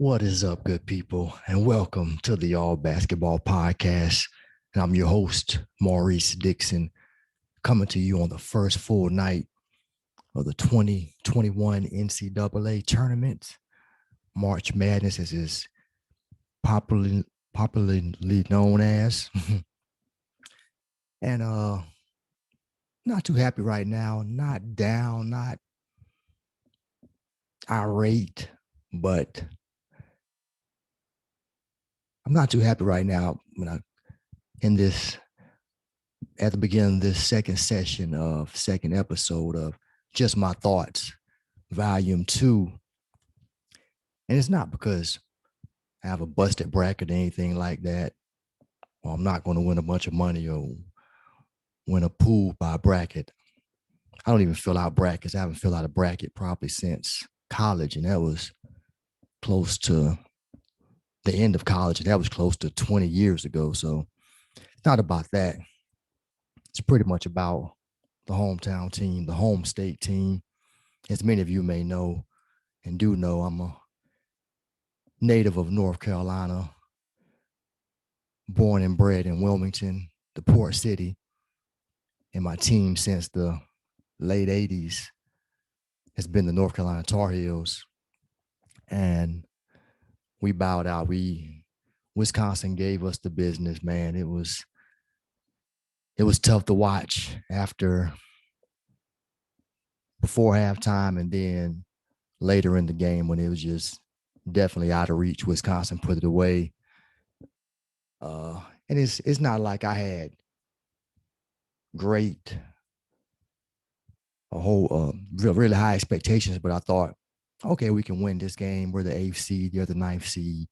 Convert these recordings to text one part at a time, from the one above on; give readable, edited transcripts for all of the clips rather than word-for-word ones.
What is up, good people, and welcome to the All Basketball Podcast. And I'm your host, Maurice Dixon, coming to you on the first full night of the 2021 NCAA Tournament. March Madness, as is popularly known as. and not too happy right now, not down, not irate, but I'm not too happy right now when I in this at the beginning of this second episode of Just My Thoughts, Volume 2. And it's not because I have a busted bracket or anything like that, or I'm not going to win a bunch of money or win a pool by bracket. I don't even fill out brackets. I haven't filled out a bracket probably since college, and that was close to the end of college, and that was close to 20 years ago. So it's not about that. It's pretty much about the hometown team, the home state team. As many of you may know and do know, I'm a native of North Carolina, born and bred in Wilmington, the port city. And my team since the late 80s has been the North Carolina Tar Heels. And we bowed out. Wisconsin gave us the business, man. It was tough to watch before halftime and then later in the game when it was just definitely out of reach. Wisconsin put it away. And it's not like I had great, really high expectations, but I thought, okay, we can win this game. We're the eighth seed, they're the ninth seed.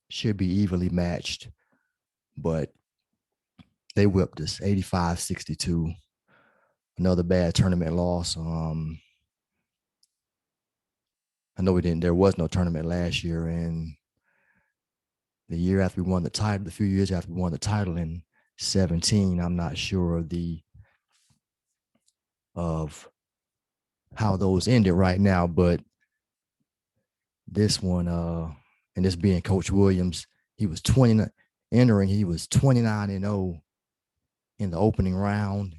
Should be evenly matched, but they whipped us 85-62. Another bad tournament loss. I know there was no tournament last year, and the year after we won the title, a few years after we won the title in 17, I'm not sure of how those ended right now, but this one, and this being Coach Williams, he was 29 and 0 in the opening round,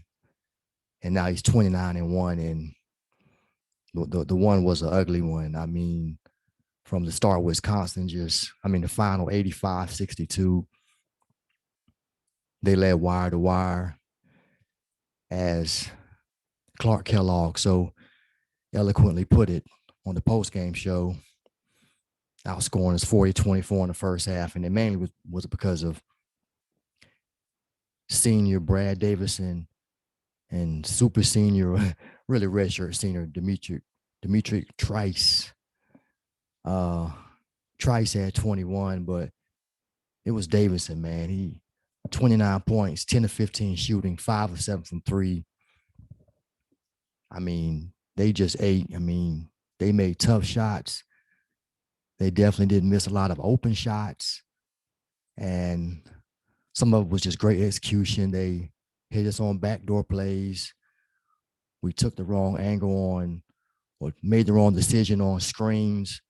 and now he's 29-1, and the one was an ugly one. I mean, from the start, Wisconsin the final 85-62. They led wire to wire, as Clark Kellogg so eloquently put it on the post-game show. Outscoring us 40-24 in the first half, and it mainly was because of senior Brad Davison and super senior, really redshirt senior Dimitri Trice. Trice had 21, but it was Davison, man. He 29 points, 10 of 15 shooting, 5 of 7 from 3. I mean, they just ate. I mean, they made tough shots. They definitely didn't miss a lot of open shots. And some of it was just great execution. They hit us on backdoor plays. We took the wrong angle on, or made the wrong decision on screens,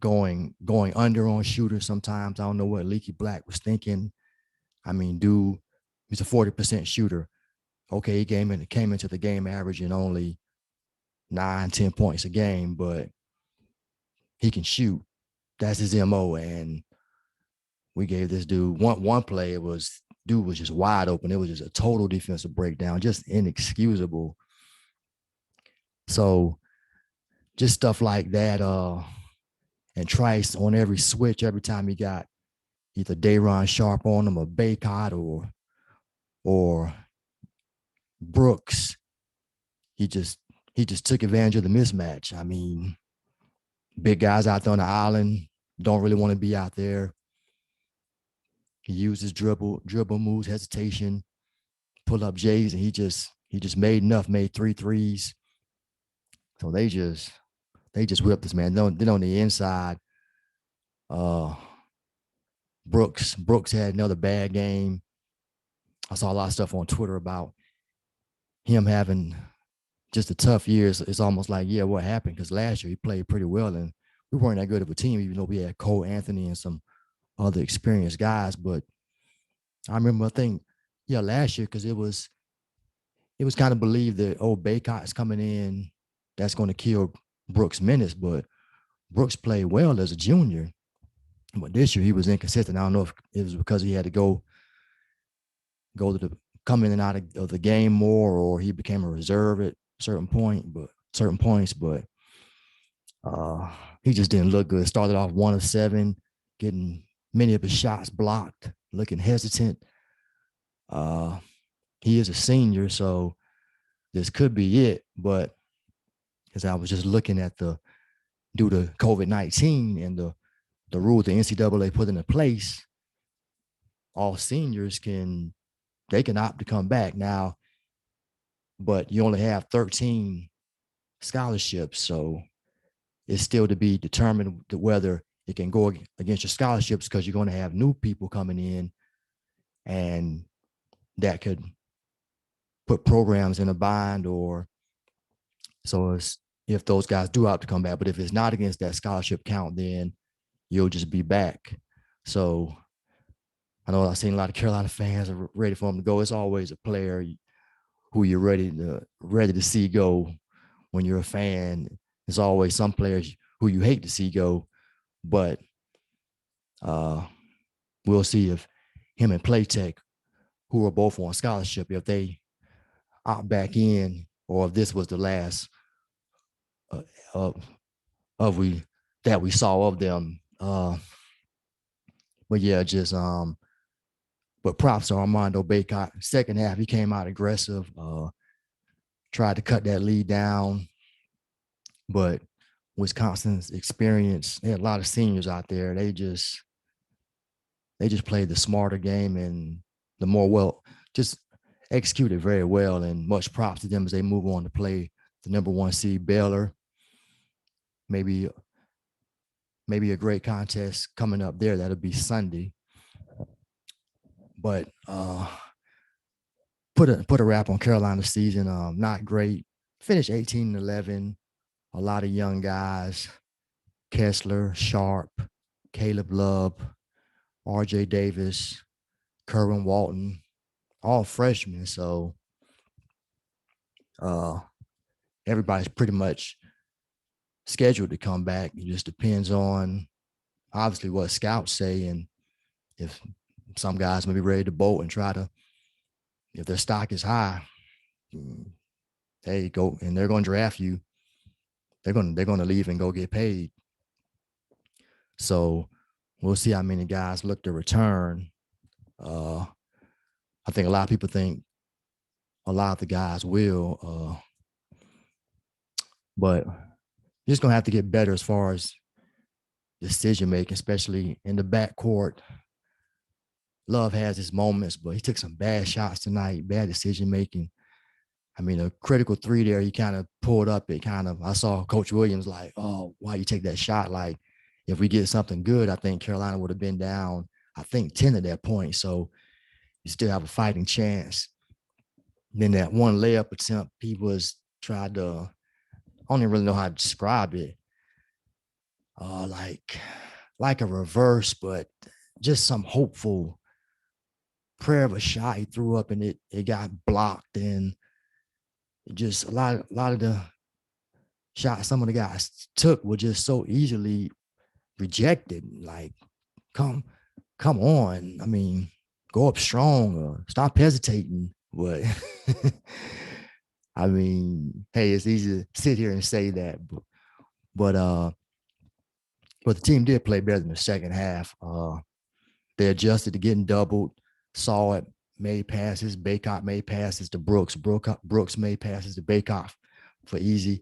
going under on shooters sometimes. I don't know what Leaky Black was thinking. I mean, dude, he's a 40% shooter. Okay, he came into the game averaging only 9-10 points a game, but he can shoot. That's his MO. And we gave this dude one play. Dude was just wide open. It was just a total defensive breakdown, just inexcusable. So just stuff like that. And Trice on every switch, every time he got either Dayron Sharp on him or Baycott or Brooks, he just took advantage of the mismatch. I mean, big guys out there on the island don't really want to be out there. He used his dribble moves, hesitation, pull up J's, and he just made 3 threes. So they just whipped this, man. Then on the inside, Brooks had another bad game. I saw a lot of stuff on Twitter about him having just the tough years. It's almost like, yeah, what happened? Because last year he played pretty well, and we weren't that good of a team, even though we had Cole Anthony and some other experienced guys. But I remember, I think, yeah, last year, because it was kind of believed that, oh, Baycott's coming in, that's going to kill Brooks' minutes. But Brooks played well as a junior, but this year he was inconsistent. I don't know if it was because he had to go to the come in and out of the game more, or he became a reserve at certain points. But uh, he just didn't look good. Started off 1 of 7, getting many of his shots blocked, looking hesitant. Uh, he is a senior, so this could be it. But as I was just looking at due to COVID-19 and the rule the NCAA put into place, all seniors can opt to come back now, but you only have 13 scholarships, so it's still to be determined whether it can go against your scholarships, because you're going to have new people coming in, and that could put programs in a bind. Or so it's, if those guys do opt to come back, but if it's not against that scholarship count, then you'll just be back. So I know I've seen a lot of Carolina fans are ready for him to go. It's always a player who you're ready to see go when you're a fan. There's always some players who you hate to see go, but we'll see if him and Playtech, who are both on scholarship, if they opt back in, or if this was the last of we that we saw of them. But yeah, just but props to Armando Bacot. Second half, he came out aggressive, tried to cut that lead down, but Wisconsin's experience, they had a lot of seniors out there. They just played the smarter game and the more just executed very well. And much props to them as they move on to play the number 1 seed Baylor. Maybe a great contest coming up there. That'll be Sunday. But put a wrap on Carolina's season. Not great. Finished 18-11. A lot of young guys: Kessler, Sharp, Caleb Love, R.J. Davis, Kerwin Walton, all freshmen. So everybody's pretty much scheduled to come back. It just depends on obviously what scouts say, and if some guys may be ready to bolt and try to, if their stock is high, hey, go, and they're going to draft you. They're going to leave and go get paid. So we'll see how many guys look to return. I think a lot of people think a lot of the guys will, but you're just going to have to get better as far as decision making, especially in the backcourt. Love has his moments, but he took some bad shots tonight, bad decision making. I mean, a critical 3 there, he kind of pulled up. I saw Coach Williams like, oh, why you take that shot? Like, if we get something good, I think Carolina would have been down, I think, 10 at that point. So you still have a fighting chance. Then that one layup attempt, he was tried to, I don't even really know how to describe it. Like a reverse, but just some hopeful prayer of a shot he threw up, and it got blocked. And just a lot of the shots some of the guys took were just so easily rejected. Like, come on. I mean, go up strong or stop hesitating. But I mean, hey, it's easy to sit here and say that, but the team did play better in the second half. They adjusted to getting doubled, saw it, made passes. Baycott made passes to Brooks. Brooks made passes to Baycott for easy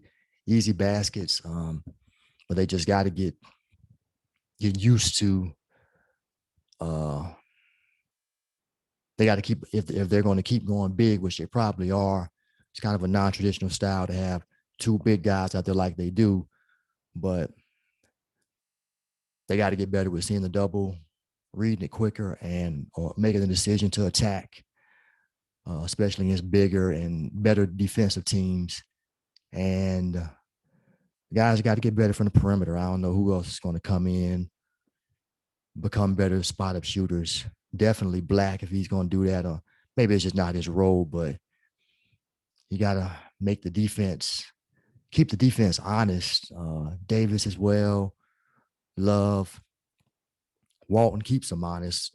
baskets. But they just got to get used to. They got to keep, if they're going to keep going big, which they probably are. It's kind of a non-traditional style to have 2 big guys out there like they do, but they got to get better with seeing the double, reading it quicker, or making the decision to attack, especially against bigger and better defensive teams. And guys got to get better from the perimeter. I don't know who else is going to come in, become better spot up shooters. Definitely Black if he's going to do that. Or maybe it's just not his role, but you got to make the defense, keep the defense honest. Davis as well, Love, Walton keeps them honest.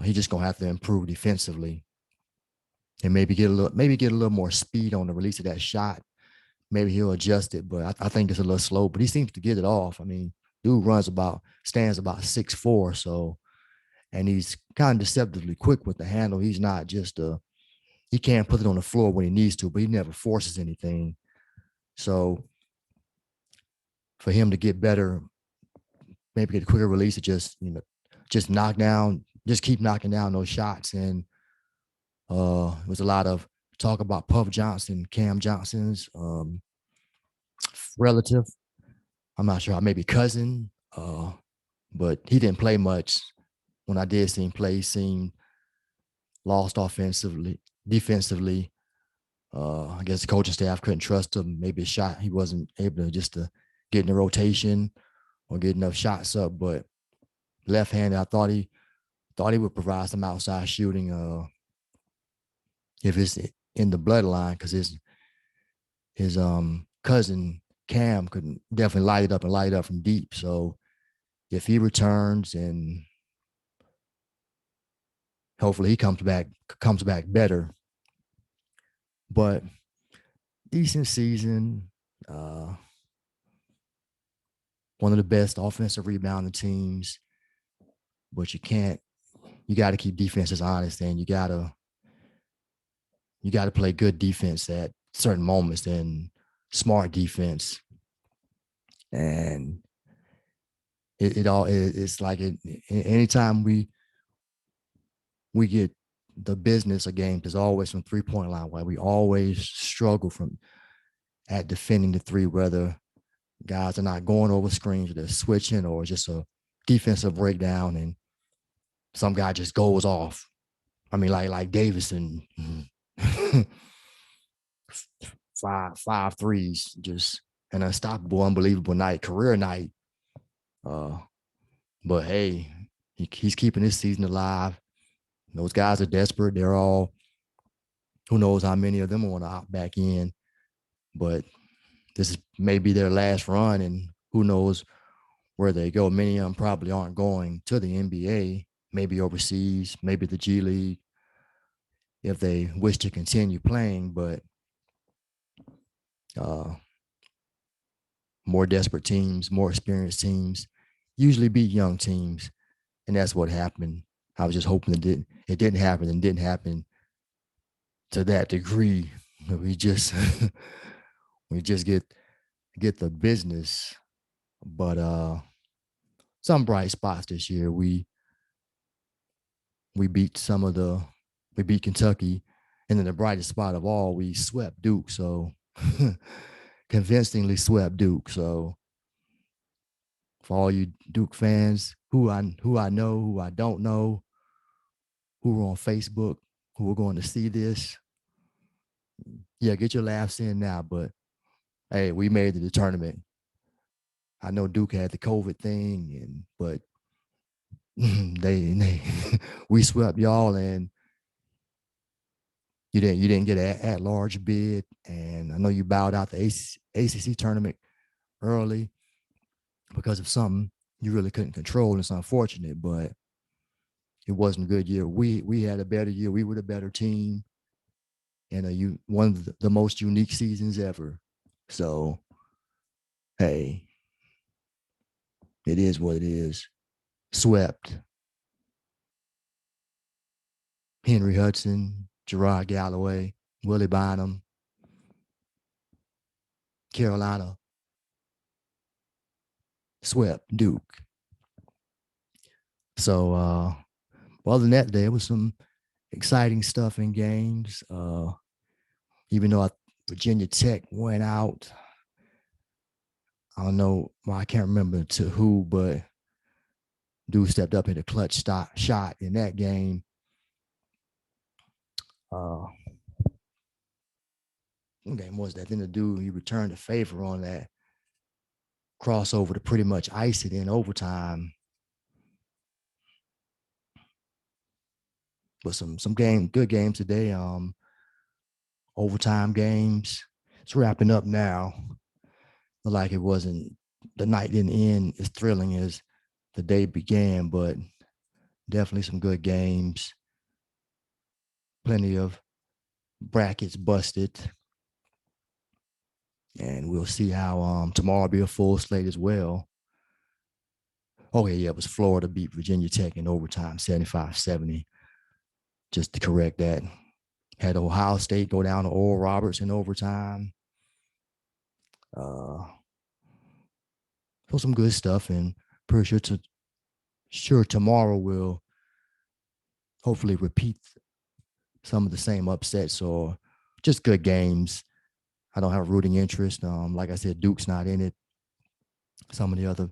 He's just going to have to improve defensively and maybe get a little more speed on the release of that shot. Maybe he'll adjust it, but I think it's a little slow. But he seems to get it off. I mean, dude stands about 6'4", so, and he's kind of deceptively quick with the handle. He's not just he can't put it on the floor when he needs to, but he never forces anything. So for him to get better, maybe get a quicker release, to just keep knocking down those shots. And it was a lot of talk about Puff Johnson, Cam Johnson's relative. I'm not sure, maybe cousin, but he didn't play much. When I did see him play, he seemed lost offensively, defensively. I guess the coaching staff couldn't trust him. Maybe a shot he wasn't able to get in the rotation or get enough shots up. But left-handed, I thought he would provide some outside shooting. If it's in the bloodline, because his cousin Cam could definitely light it up from deep. So if he returns, and hopefully he comes back better. But decent season. One of the best offensive rebounding teams. But you got to keep defenses honest, and you got to play good defense at certain moments and smart defense. And it's like anytime we get the business of games, is always from 3-point line, where we always struggle at defending the three, whether guys are not going over screens or they're switching, or just a defensive breakdown and some guy just goes off. I mean, like Davison, five threes, just an unstoppable, unbelievable night, career night. But hey, he's keeping his season alive. Those guys are desperate. They're all, who knows how many of them want to opt back in, but this is maybe their last run, and who knows where they go. Many of them probably aren't going to the NBA, maybe overseas, maybe the G League, if they wish to continue playing. But more desperate teams, more experienced teams usually beat young teams, and that's what happened. I was just hoping it didn't happen, and didn't happen to that degree. We just get the business. But some bright spots this year. We beat Kentucky, and then the brightest spot of all, we swept Duke. So convincingly swept Duke. So for all you Duke fans, who I know, who I don't know, who are on Facebook, who are going to see this, yeah, get your laughs in now. But hey, we made it to the tournament. I know Duke had the COVID thing, but they we swept y'all, and you didn't get an at-large bid. And I know you bowed out the ACC tournament early because of something you really couldn't control. It's unfortunate, but it wasn't a good year. We had a better year. We were the better team, and one of the most unique seasons ever. So, hey, it is what it is. Swept. Henry Hudson, Gerard Galloway, Willie Bynum, Carolina, swept Duke. So, other than that, there was some exciting stuff in games. Even though Virginia Tech went out, I don't know, I can't remember to who, but dude stepped up in a clutch shot in that game. game was that? Then the dude, he returned the favor on that crossover to pretty much ice it in overtime. But some good games today. Overtime games. It's wrapping up now. Like it wasn't, the night didn't end as thrilling as the day began, but definitely some good games. Plenty of brackets busted. And we'll see how tomorrow will be a full slate as well. Okay, yeah, it was Florida beat Virginia Tech in overtime, 75-70. Just to correct that. Had Ohio State go down to Oral Roberts in overtime. So some good stuff, and pretty sure tomorrow will hopefully repeat some of the same upsets or just good games. I don't have a rooting interest. Like I said, Duke's not in it. Some of the other,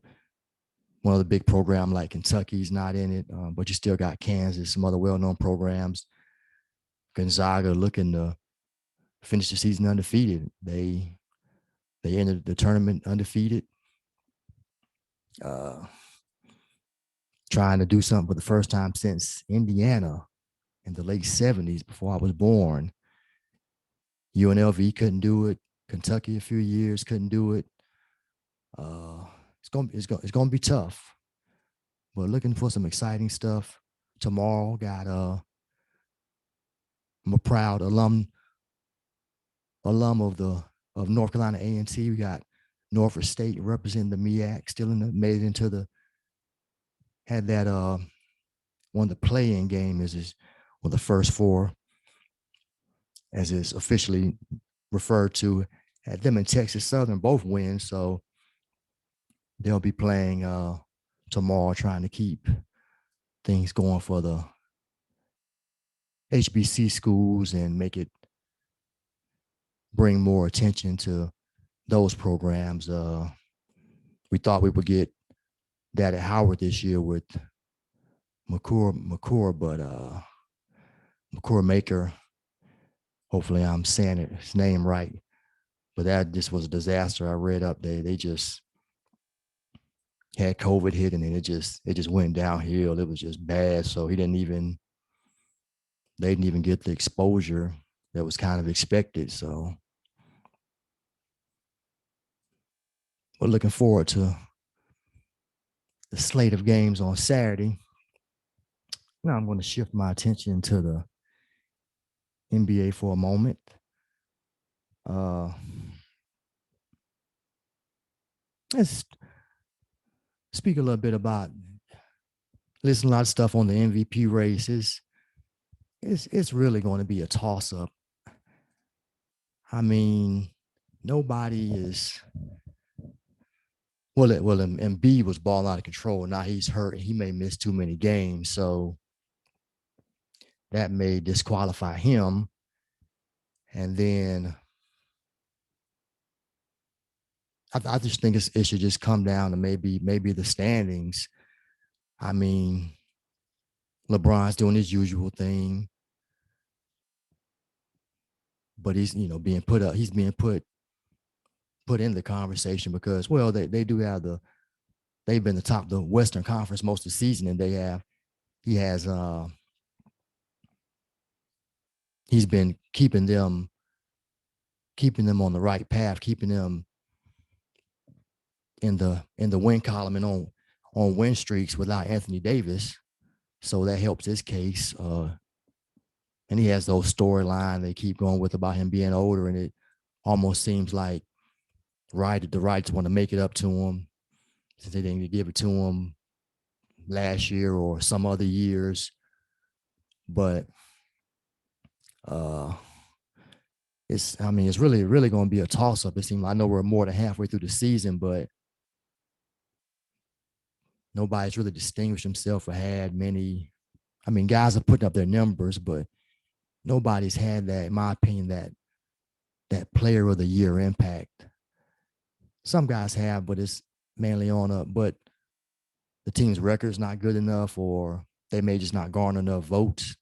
one of the big program like Kentucky's not in it, but you still got Kansas, some other well-known programs. Gonzaga looking to finish the season undefeated. They entered the tournament undefeated. Trying to do something for the first time since Indiana in the late 70s before I was born. UNLV couldn't do it. Kentucky a few years couldn't do it. It's gonna be tough. But looking for some exciting stuff tomorrow. Got I'm a proud alum of North Carolina A&T. We got Norfolk State representing the MEAC, still made it into the, had that one of the play-in game is one of the first four, as is officially referred to. Had them and Texas Southern both win, so they'll be playing tomorrow, trying to keep things going for the HBC schools and bring more attention to those programs. We thought we would get that at Howard this year with McCour, but McCour Maker. Hopefully I'm saying his name right, but that just was a disaster. I read up they just had COVID hit, and then it just went downhill. It was just bad. So they didn't even get the exposure that was kind of expected. So we're looking forward to the slate of games on Saturday. Now I'm going to shift my attention to the NBA for a moment. Let's speak a little bit about, listen, a lot of stuff on the MVP races. It's really going to be a toss-up. I mean, nobody is, well, Embiid was balling out of control. Now he's hurt. He may miss too many games. So that may disqualify him. And then I just think it should just come down to maybe the standings. I mean, LeBron's doing his usual thing, but he's being put up. He's being put in the conversation because, well, they do have they've been the top of the Western Conference most of the season, and he's been keeping them on the right path, keeping them in the win column and on win streaks without Anthony Davis. So that helps his case. And he has those storyline they keep going with about him being older, and it almost seems like the Rights want to make it up to him since they didn't give it to him last year or some other years. But it's really, really going to be a toss-up. It seems like, I know we're more than halfway through the season, but nobody's really distinguished himself or had many. I mean, guys are putting up their numbers, but nobody's had that, in my opinion, that player of the year impact. Some guys have, but it's mainly but the team's record's not good enough, or they may just not garner enough votes.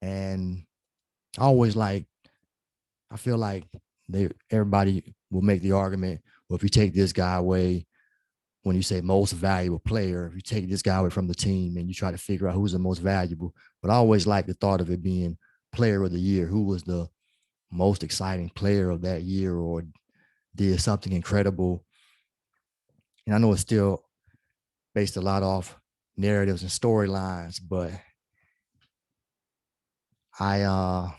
And I always like I feel like everybody will make the argument, well, if you take this guy away, when you say most valuable player, if you take this guy away from the team and you try to figure out who's the most valuable, but I always like the thought of it being player of the year, who was the most exciting player of that year or did something incredible. And I know it's still based a lot off narratives and storylines, but I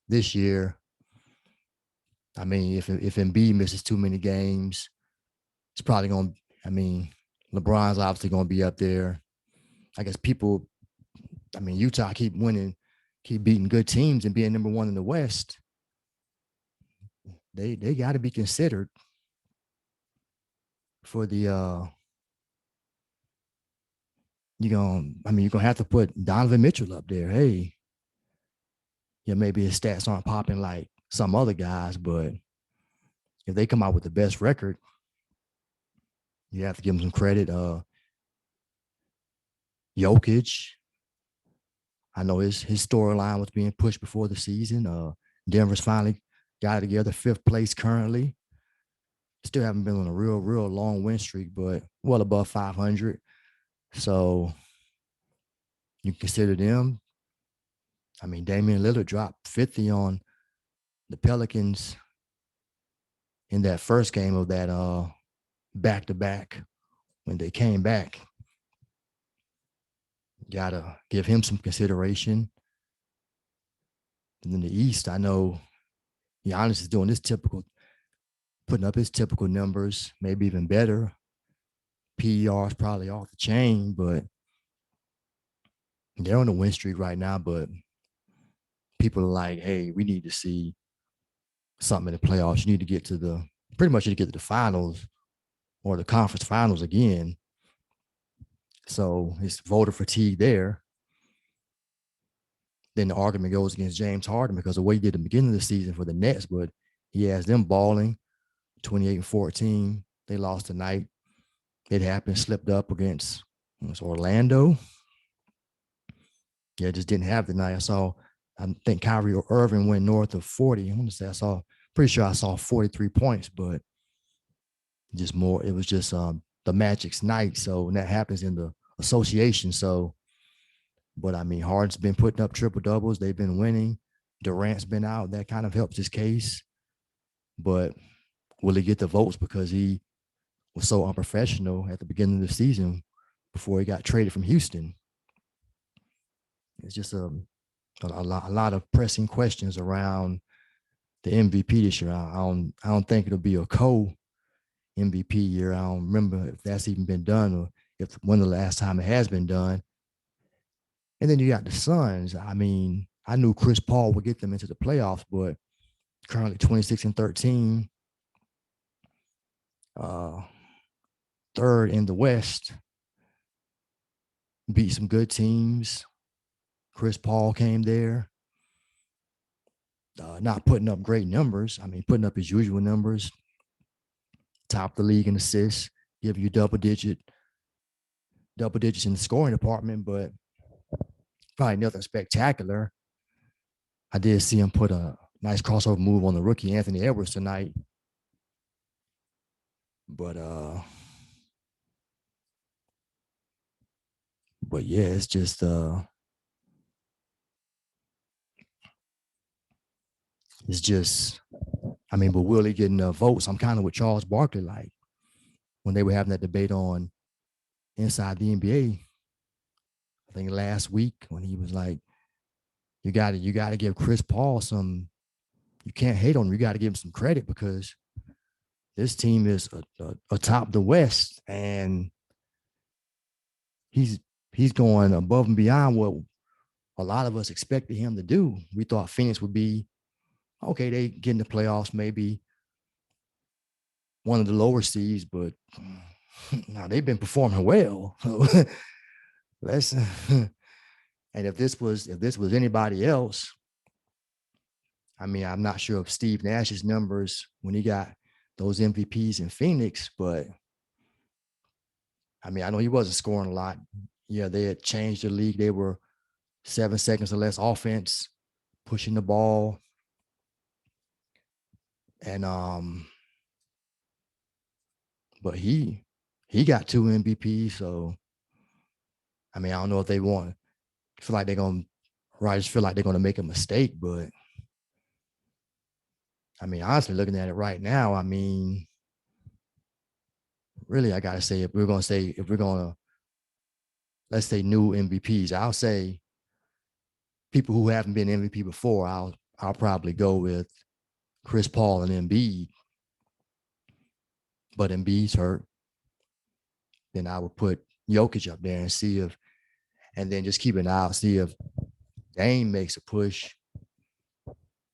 this year, I mean, if Embiid misses too many games, it's probably going to, I mean, LeBron's obviously going to be up there. I guess people, I mean, Utah keep winning, keep beating good teams and being number one in the West. They got to be considered for the you're gonna have to put Donovan Mitchell up there. Hey, yeah, maybe his stats aren't popping like some other guys, but if they come out with the best record, you have to give him some credit. Jokic, I know his storyline was being pushed before the season. Denver's finally got it together, fifth place currently. Still haven't been on a real long win streak, but well above 500. So you consider them. I mean, Damian Lillard dropped 50 on the Pelicans in that first game of that back to back when they came back. Gotta give him some consideration. And in the East, I know Giannis is doing this typical, putting up his typical numbers, maybe even better. PER is probably off the chain, but they're on a win streak right now. But people are like, hey, we need to see something in the playoffs. You need to get to the pretty much you need to get to the finals or the conference finals again. So it's voter fatigue there. Then the argument goes against James Harden because of what he did at the beginning of the season for the Nets, but he has them balling 28-14. They lost tonight. It happened, slipped up against Orlando. Yeah, just didn't have the night. I think Kyrie Irving went north of 40. I want to say pretty sure I saw 43 points, but just more, it was just the Magic's night. So, and that happens in the association. So, but I mean, Harden's been putting up triple doubles. They've been winning. Durant's been out. That kind of helps his case. But will he get the votes because he was so unprofessional at the beginning of the season before he got traded from Houston? It's just a lot of pressing questions around the MVP this year. I don't think it'll be a co-MVP year. I don't remember if that's even been done or if when the last time it has been done. And then you got the Suns. I mean, I knew Chris Paul would get them into the playoffs, but currently 26-13, third in the West, beat some good teams. Chris Paul came there, not putting up great numbers. I mean, putting up his usual numbers, top the league in assists, give you double digits in the scoring department, but probably nothing spectacular. I did see him put a nice crossover move on the rookie Anthony Edwards tonight, but yeah, it's just I mean, but will he get enough votes? I'm kind of with Charles Barkley, like when they were having that debate on Inside the NBA, I think last week when he was like, you got to give Chris Paul some. You can't hate on him. You got to give him some credit because this team is atop the West, and he's going above and beyond what a lot of us expected him to do. We thought Phoenix would be okay. They get in the playoffs, maybe one of the lower seeds, but now they've been performing well. So let's and if this was anybody else, I mean, I'm not sure of Steve Nash's numbers when he got those MVPs in Phoenix, but I mean, I know he wasn't scoring a lot. Yeah, they had changed the league. They were 7 seconds or less offense, pushing the ball. And but he got 2 MVPs, so I mean, I don't know if they want feel like they're gonna writers feel like they're gonna make a mistake, but I mean, honestly, looking at it right now, I mean, really, I gotta say, if we're gonna let's say new MVPs, I'll say people who haven't been MVP before, I'll probably go with Chris Paul and Embiid, but Embiid's hurt. Then I would put Jokic up there and see if, and then just keep an eye out, see if Dame makes a push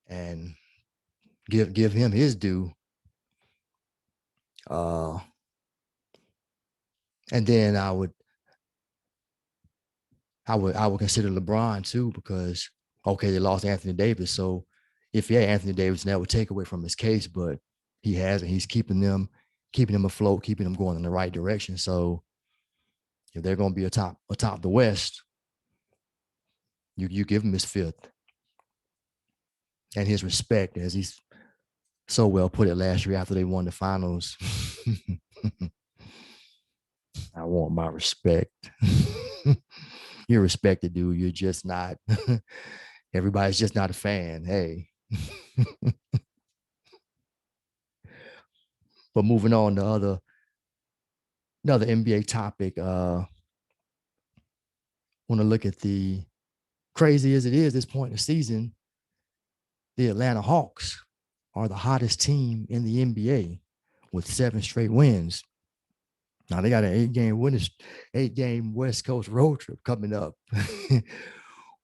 and give him his due. Uh, and then I would consider LeBron too, because okay, they lost Anthony Davis. So if he had Anthony Davis, that would take away from his case, but he hasn't. He's keeping them afloat, keeping them going in the right direction. So if they're going to be atop the West, you give him his fifth and his respect, as he's so well put it last year after they won the finals. I want my respect. You're respected, dude. You're just not. Everybody's just not a fan. Hey. But moving on to another NBA topic. Want to look at the crazy as it is this point in the season. The Atlanta Hawks are the hottest team in the NBA with 7 straight wins. Now they got an 8-game West Coast road trip coming up.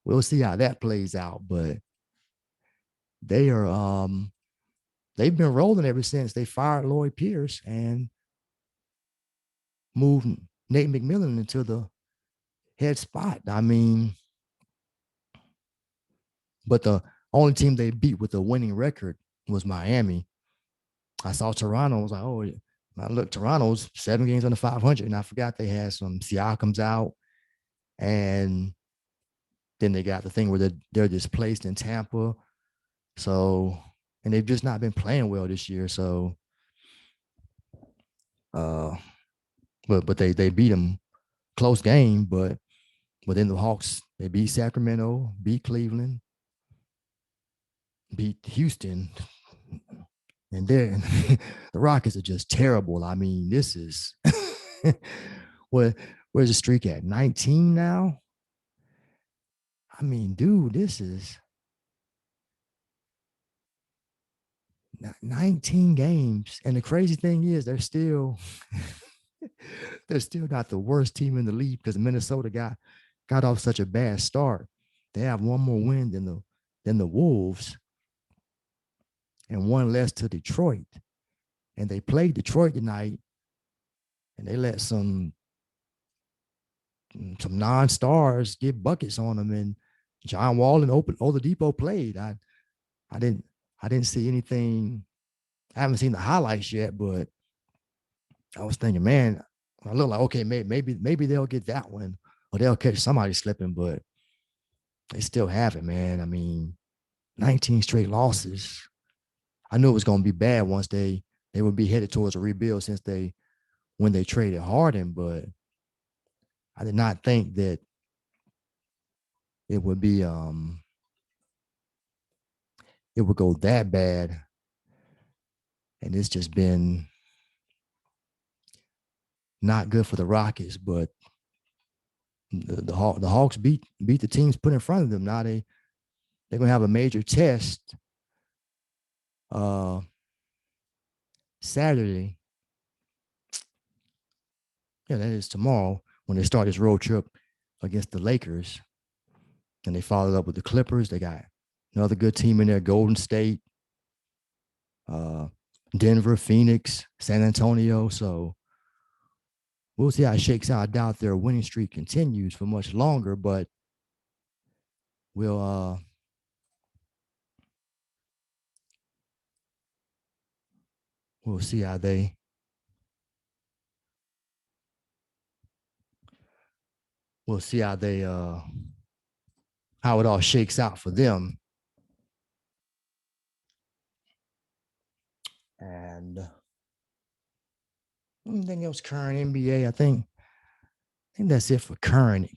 We'll see how that plays out, but they are they've been rolling ever since they fired Lloyd Pierce and moved Nate McMillan into the head spot. I mean, but the only team they beat with a winning record was Miami. I saw Toronto. I was like, oh, I look, Toronto's 7 games under 500, and I forgot they had some Siakam's out, and then they got the thing where they're displaced in Tampa. So, and they've just not been playing well this year. So, uh, but they beat them close game, but within the Hawks, they beat Sacramento, beat Cleveland, beat Houston, and then the Rockets are just terrible. I mean, this is where's the streak at? 19 now? I mean, dude, this is 19 games. And the crazy thing is they're still not the worst team in the league, because Minnesota got off such a bad start. They have one more win than the Wolves and one less to Detroit. And they played Detroit tonight, and they let some non-stars get buckets on them. And John Wall and Oladipo played. I didn't I didn't see anything. I haven't seen the highlights yet, but I was thinking, man, I look like okay, maybe they'll get that one, or they'll catch somebody slipping, but they still haven't, man. I mean, 19 straight losses. I knew it was going to be bad once they would be headed towards a rebuild since when they traded Harden, but I did not think that it would be it would go that bad. And it's just been not good for the Rockets, but the Hawks beat the teams put in front of them. Now they're gonna have a major test uh Saturday. Yeah, that is tomorrow when they start this road trip against the Lakers. And they followed up with the Clippers. They got another good team in there, Golden State, uh, Denver, Phoenix, San Antonio. So we'll see how it shakes out. I doubt their winning streak continues for much longer, but we'll we'll see how we'll see how it all shakes out for them. And anything else current NBA? I think that's it for current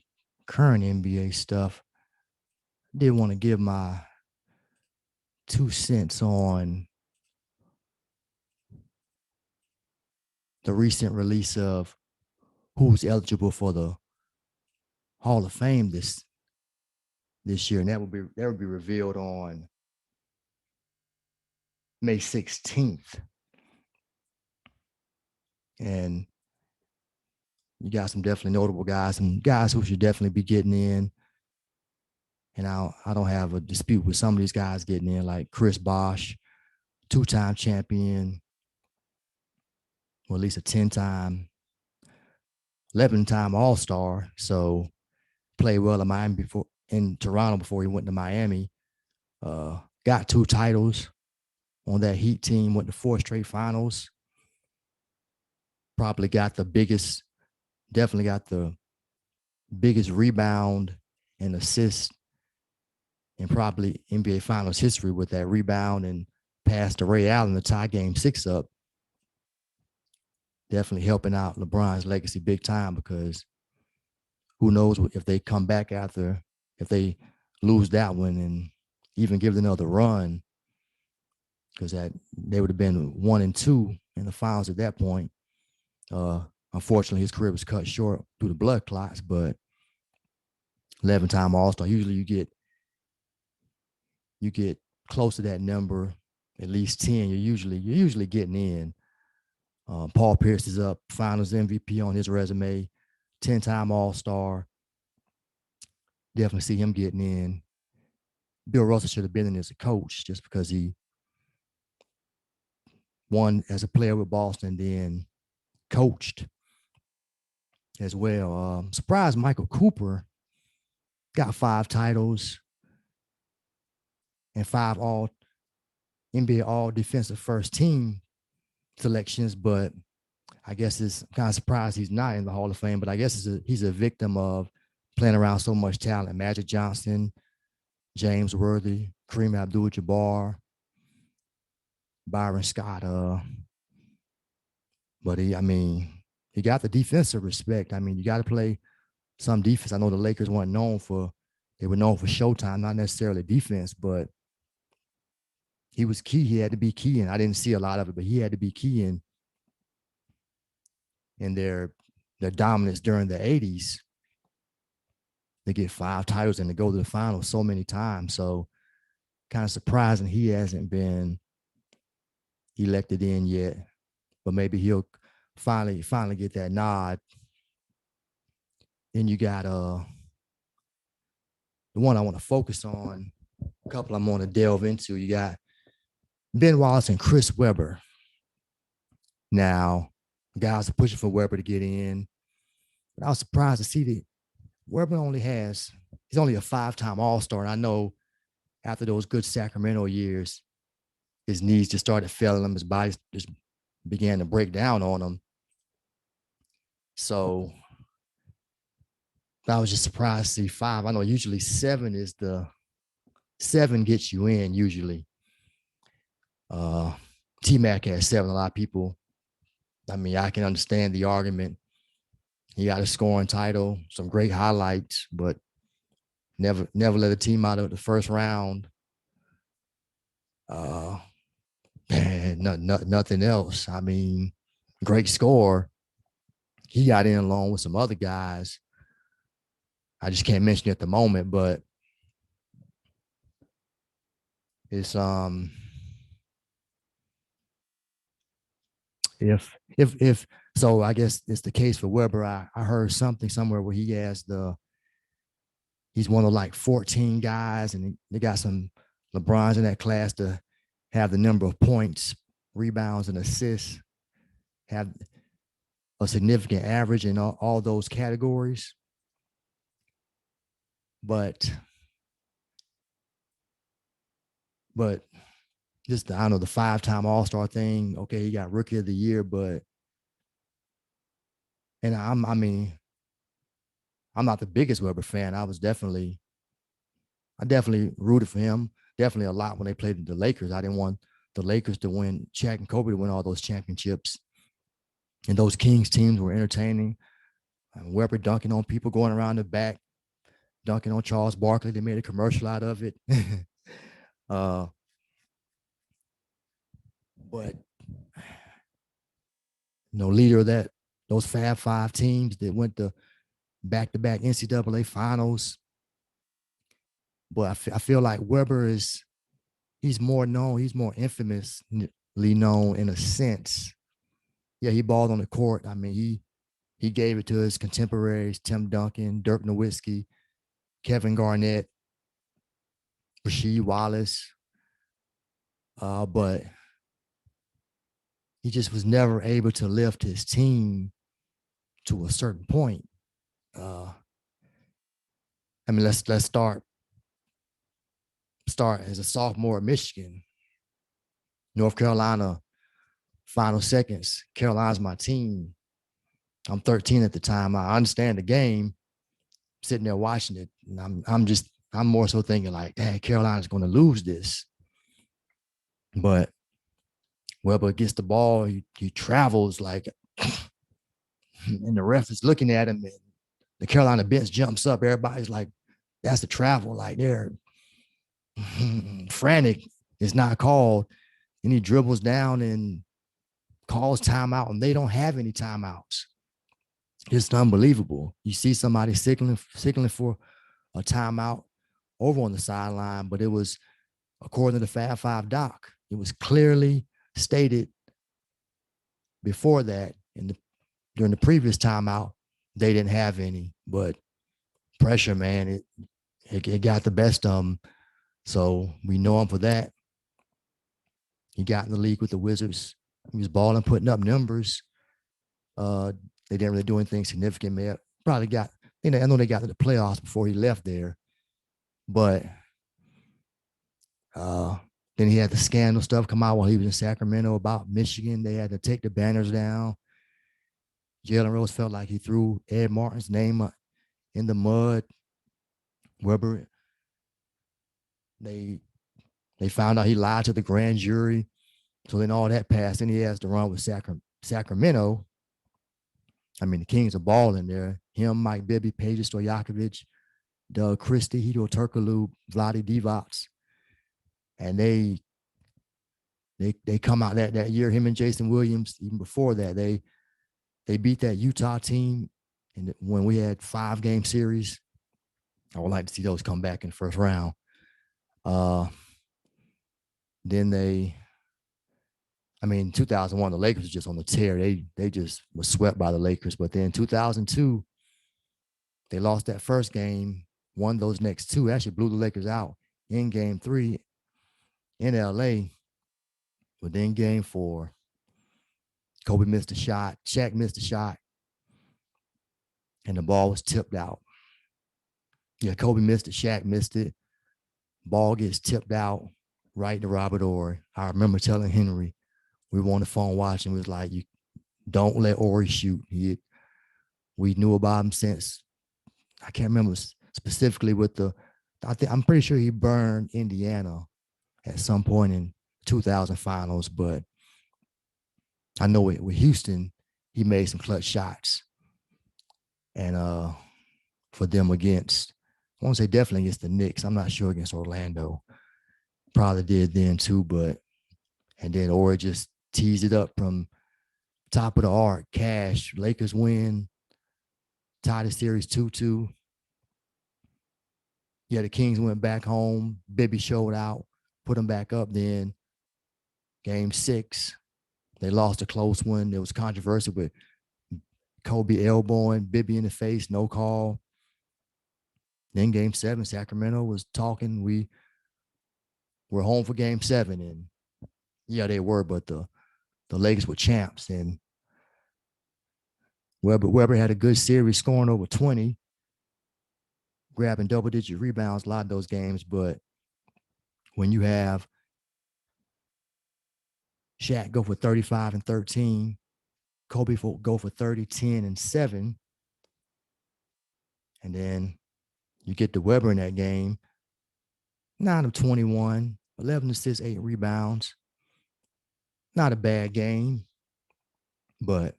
NBA stuff. Did want to give my 2 cents on the recent release of who's eligible for the Hall of Fame this year, and that will be revealed on May 16th. And you got some definitely notable guys, some guys who should definitely be getting in. And I don't have a dispute with some of these guys getting in, like Chris Bosh, 2-time champion, or at least a 10-time, 11-time All-Star. So played well in Miami in Toronto before he went to Miami. Got 2 titles on that Heat team, went to 4 straight finals. Definitely got the biggest rebound and assist in probably NBA Finals history with that rebound and pass to Ray Allen to tie Game 6 up. Definitely helping out LeBron's legacy big time, because who knows if they come back if they lose that one and even give it another run, because they would have been 1-2 in the finals at that point. Unfortunately, his career was cut short due to blood clots, but 11-time All-Star. Usually you get close to that number, at least 10. You're usually getting in. Paul Pierce is up, Finals MVP on his resume, 10-time All-Star. Definitely see him getting in. Bill Russell should have been in as a coach just because he won as a player with Boston, then coached as well. Surprised Michael Cooper got 5 titles and 5 all NBA all defensive first team selections, but I guess it's kind of surprised he's not in the Hall of Fame. But I guess he's a victim of playing around so much talent. Magic Johnson, James Worthy, Kareem Abdul-Jabbar, Byron Scott. But he got the defensive respect. You got to play some defense. I know the Lakers they were known for showtime, not necessarily defense, but he was key. He had to be key, and I didn't see a lot of it, but he had to be key in their dominance during the 80s. They get 5 titles and to go to the finals so many times. So kind of surprising he hasn't been elected in yet, but maybe he'll finally get that nod. Then you got the one I want to focus on, a couple I'm going to delve into. You got Ben Wallace and Chris Webber. Now, guys are pushing for Webber to get in, but I was surprised to see that Webber he's only a 5-time All-Star. And I know after those good Sacramento years, his knees just started failing him. His body just began to break down on him. So I was just surprised to see 5. I know usually 7 gets you in usually. T-Mac has 7. A lot of people, I can understand the argument. He got a scoring title, some great highlights, but never let a team out of the first round. And nothing else. Great score. He got in along with some other guys. I just can't mention it at the moment, but it's if so, I guess it's the case for Webber. I heard something somewhere where he's one of like 14 guys, and they got some LeBrons in that class to have the number of points, rebounds, and assists, have a significant average in all those categories. But just the 5-time All-Star thing. Okay, he got Rookie of the Year, but I'm not the biggest Webber fan. I definitely rooted for him. Definitely a lot when they played the Lakers. I didn't want the Lakers to win, Shaq and Kobe to win all those championships. And those Kings teams were entertaining. Webber dunking on people going around the back, dunking on Charles Barkley. They made a commercial out of it. uh, but leader of those Fab Five teams that went to back-to-back NCAA finals. But I feel like Webber he's more known, he's more infamously known in a sense. Yeah, he balled on the court. I mean, he gave it to his contemporaries, Tim Duncan, Dirk Nowitzki, Kevin Garnett, Rasheed Wallace. But he just was never able to lift his team to a certain point. I mean, let's start as a sophomore at Michigan. North Carolina, final seconds. Carolina's my team. I'm 13 at the time. I understand the game, sitting there watching it, and I'm more so thinking like, hey, Carolina's going to lose this. But Webber gets the ball, he travels like, and the ref is looking at him, and the Carolina bench jumps up. Everybody's like, that's the travel. Like they're frantic. It's not called. And he dribbles down and calls timeout, and they don't have any timeouts. It's unbelievable. You see somebody signaling for a timeout over on the sideline, but it was, according to the Fab Five doc, it was clearly stated before that during the previous timeout, they didn't have any. But pressure, man, it got the best of him. So we know him for that. He got in the league with the Wizards. He was balling, putting up numbers. They didn't really do anything significant, man. Probably got, I know they got to the playoffs before he left there. But then he had the scandal stuff come out while he was in Sacramento about Michigan. They had to take the banners down. Jalen Rose felt like he threw Ed Martin's name in the mud. Webber, they found out he lied to the grand jury. So then all that passed, and he has to run with Sacramento. I mean, the Kings are balling there. Him, Mike Bibby, Peja Stojakovic, Doug Christie, Hedo Turkoglu, Vlade Divac. And they come out that year, him and Jason Williams. Even before that, they beat that Utah team, and when we had 5-game series. I would like to see those come back in the first round. Then 2001, the Lakers were just on the tear. They just were swept by the Lakers. But then 2002, they lost that first game, won those next two, actually blew the Lakers out in game 3 in LA. But then game 4, Kobe missed a shot, Shaq missed a shot, and the ball was tipped out. Yeah, Kobe missed it, Shaq missed it. Ball gets tipped out right to Robert Horry. I remember telling Henry, we were on the phone watching, we was like, you don't let Horry shoot. We knew about him since, I can't remember specifically I'm pretty sure he burned Indiana at some point in 2000 finals, but I know with Houston, he made some clutch shots. And for them against, I won't say definitely against the Knicks. I'm not sure against Orlando. Probably did then too, and then Horry just teased it up from top of the arc. Cash, Lakers win, tied the series 2-2. Yeah, the Kings went back home. Bibby showed out, put them back up. Then game 6, they lost a close one. There was controversy with Kobe elbowing Bibby in the face, no call. Then game 7, Sacramento was talking. We were home for game 7, and yeah, they were, but the Lakers were champs, and Webber had a good series, scoring over 20, grabbing double-digit rebounds a lot of those games. But when you have Shaq go for 35 and 13, Kobe go for 30, 10, and 7, and then you get to Webber in that game, 9 of 21, 11 assists, 8 rebounds. not a bad game, but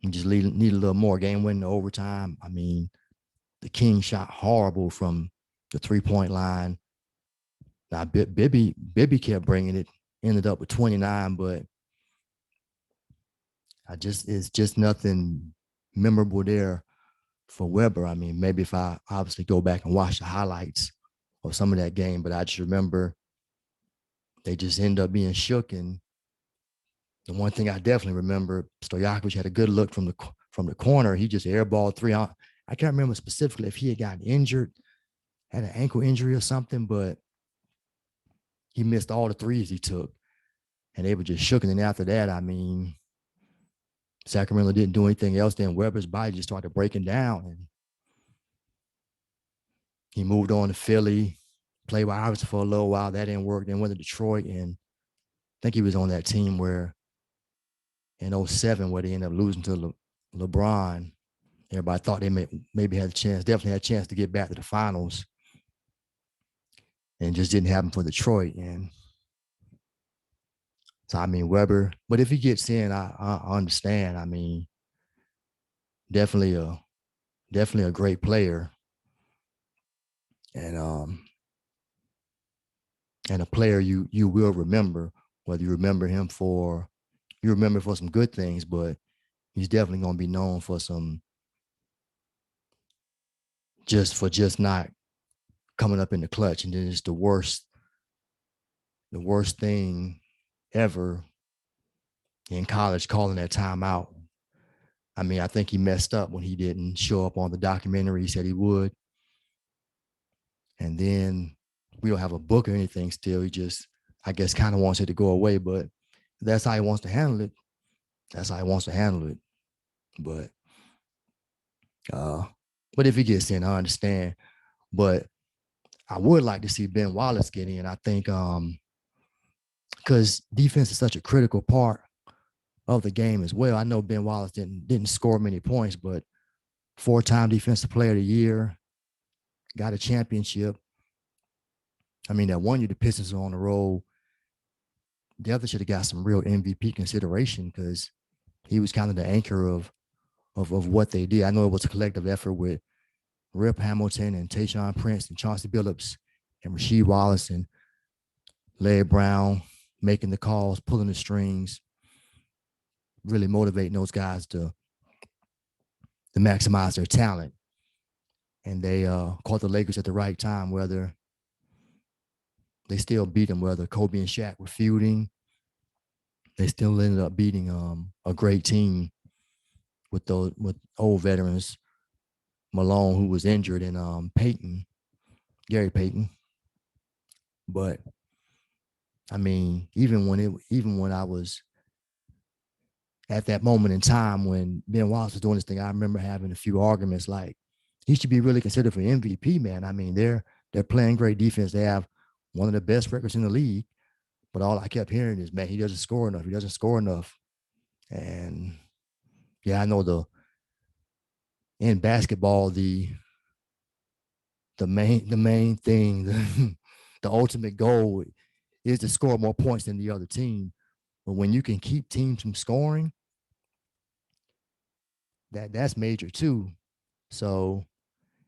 you just need a little more. Game winning overtime. I mean, the King shot horrible from the 3-point line. Now, Bibby kept bringing it, ended up with 29, but it's just nothing memorable there for Weber. I mean, maybe if I obviously go back and watch the highlights of some of that game, but I just remember they just end up being shook. And the one thing I definitely remember, Stojakovic had a good look from the corner. He just airballed three on. I can't remember specifically if he had gotten injured, had an ankle injury or something, but he missed all the threes he took. And they were just shook. And then after that, I mean, Sacramento didn't do anything else. Then Weber's body just started breaking down. And he moved on to Philly, played with Iverson for a little while. That didn't work. Then went to Detroit. And I think he was on that team where in 07, where they ended up losing to LeBron. Everybody thought they maybe had a chance, definitely had a chance to get back to the finals. And just didn't happen for Detroit. And so, I mean, Weber, but if he gets in, I understand. I mean, definitely a great player. And a player you will remember, whether you remember for some good things, but he's definitely going to be known for just not coming up in the clutch. And then it's the worst thing ever in college, calling that timeout. I mean, I think he messed up when he didn't show up on the documentary. He said he would. And then we don't have a book or anything still. He just, I guess, kind of wants it to go away, but that's how he wants to handle it. That's how he wants to handle it. But if he gets in, I understand. But I would like to see Ben Wallace get in. I think because defense is such a critical part of the game as well. I know Ben Wallace didn't score many points, but 4-time Defensive Player of the Year, got a championship. I mean, that 1 year the Pistons were on the roll. Definitely should have got some real MVP consideration because he was kind of the anchor of what they did. I know it was a collective effort with Rip Hamilton and Tayshaun Prince and Chauncey Billups and Rasheed Wallace and Larry Brown making the calls, pulling the strings, really motivating those guys to maximize their talent. And they caught the Lakers at the right time, whether they still beat them, whether Kobe and Shaq were feuding. They still ended up beating a great team with old veterans, Malone, who was injured, and Gary Payton. But I mean, even when I was at that moment in time when Ben Wallace was doing this thing, I remember having a few arguments like he should be really considered for MVP, man. I mean, they're playing great defense. They have one of the best records in the league. But all I kept hearing is, man, he doesn't score enough. He doesn't score enough. And yeah, I know in basketball, the main thing, the ultimate goal is to score more points than the other team. But when you can keep teams from scoring, that's major too. So,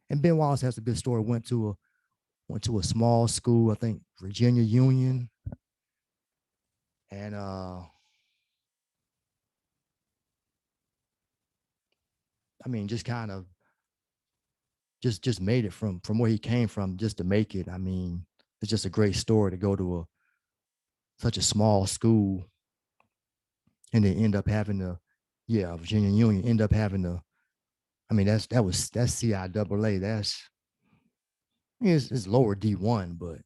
and Ben Wallace has a good story. Went to a small school, I think Virginia Union, and I mean, just kind of just made it from where he came from just to make it. I mean, it's just a great story to go to such a small school and then end up having Virginia Union end up having to. I mean, that's CIAA. It's lower D1, but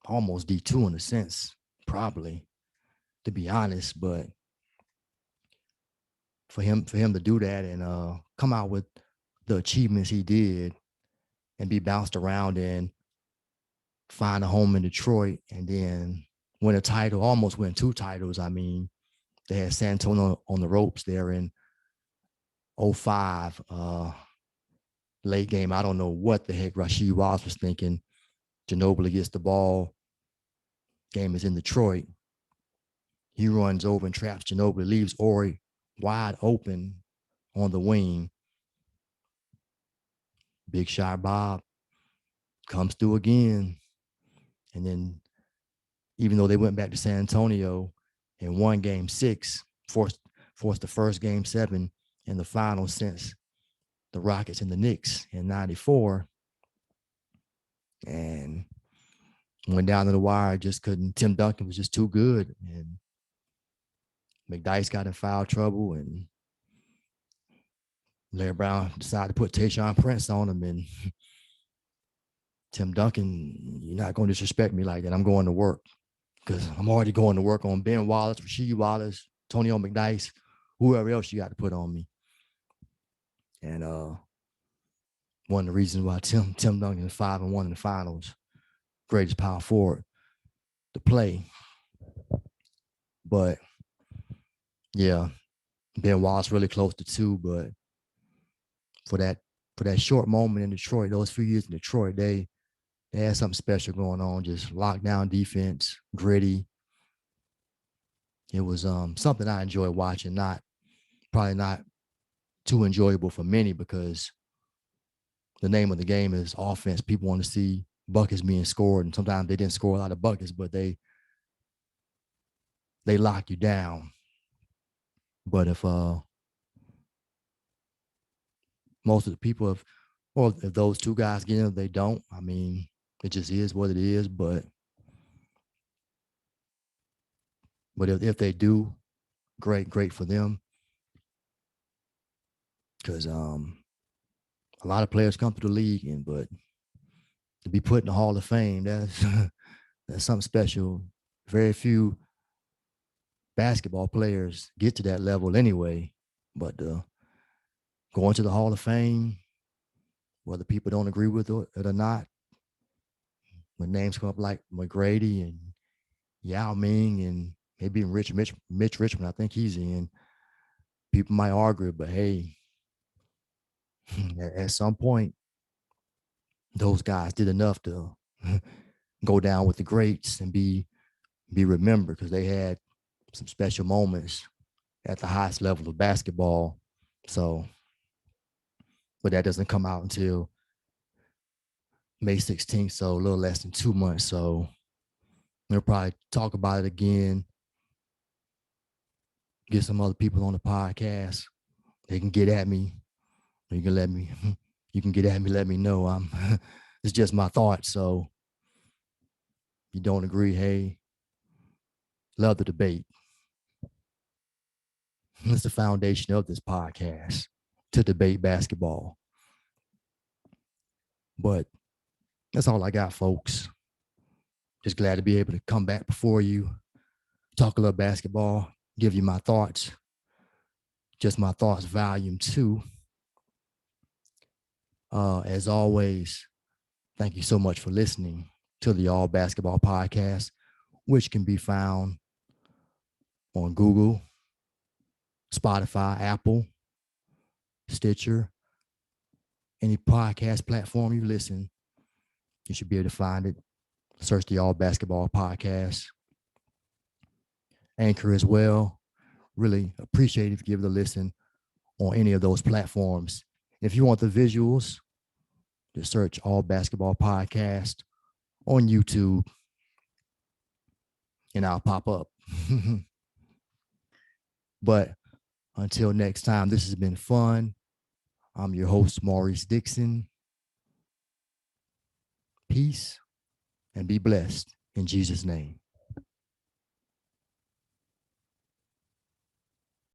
almost D2 in a sense, probably, to be honest. But for him to do that and come out with the achievements he did and be bounced around and find a home in Detroit and then win a title, almost win 2 titles. I mean, they had San Antonio on the ropes there in 05, late game. I don't know what the heck Rasheed Wallace was thinking. Ginobili gets the ball. Game is in Detroit. He runs over and traps Ginobili, leaves Ori wide open on the wing. Big shot Bob comes through again. And then even though they went back to San Antonio and won game 6, forced the first game 7 in the final since the Rockets and the Knicks in 94. And went down to the wire, just couldn't. Tim Duncan was just too good. And McDyess got in foul trouble, and Larry Brown decided to put Tayshaun Prince on him. And Tim Duncan, you're not going to disrespect me like that. I'm going to work, because I'm already going to work on Ben Wallace, Rasheed Wallace, Tonio McDyess, whoever else you got to put on me. And one of the reasons why Tim Duncan is 5-1 in the finals, greatest power forward to play. But yeah, Ben Wallace really close to 2, but for that short moment in Detroit, those few years in Detroit, they had something special going on. Just lockdown defense, gritty. It was something I enjoyed watching. Probably not too enjoyable for many, because the name of the game is offense. People want to see buckets being scored, and sometimes they didn't score a lot of buckets, but they lock you down. But if most of the people if those two guys get in, they don't. I mean, it just is what it is. But if they do, great for them. Because a lot of players come through the league, but to be put in the Hall of Fame, that's that's something special. Very few basketball players get to that level anyway. But going to the Hall of Fame, whether people don't agree with it or not, when names come up like McGrady and Yao Ming and maybe Mitch Richmond, I think he's in. People might argue, but hey, at some point, those guys did enough to go down with the greats and be remembered, because they had some special moments at the highest level of basketball. So, but that doesn't come out until May 16th, so a little less than 2 months. So we'll probably talk about it again, get some other people on the podcast. They can get at me. You can get at me, let me know. It's just my thoughts. So if you don't agree, hey, love the debate. It's the foundation of this podcast, to debate basketball. But that's all I got, folks. Just glad to be able to come back before you, talk a little basketball, give you my thoughts. Just My Thoughts, Volume 2. As always, thank you so much for listening to the All Basketball Podcast, which can be found on Google, Spotify, Apple, Stitcher, any podcast platform you listen, you should be able to find it. Search the All Basketball Podcast. Anchor as well. Really appreciate if you give it a listen on any of those platforms. If you want the visuals, just search All Basketball Podcast on YouTube and I'll pop up. But until next time, this has been fun. I'm your host, Maurice Dixon. Peace and be blessed in Jesus' name.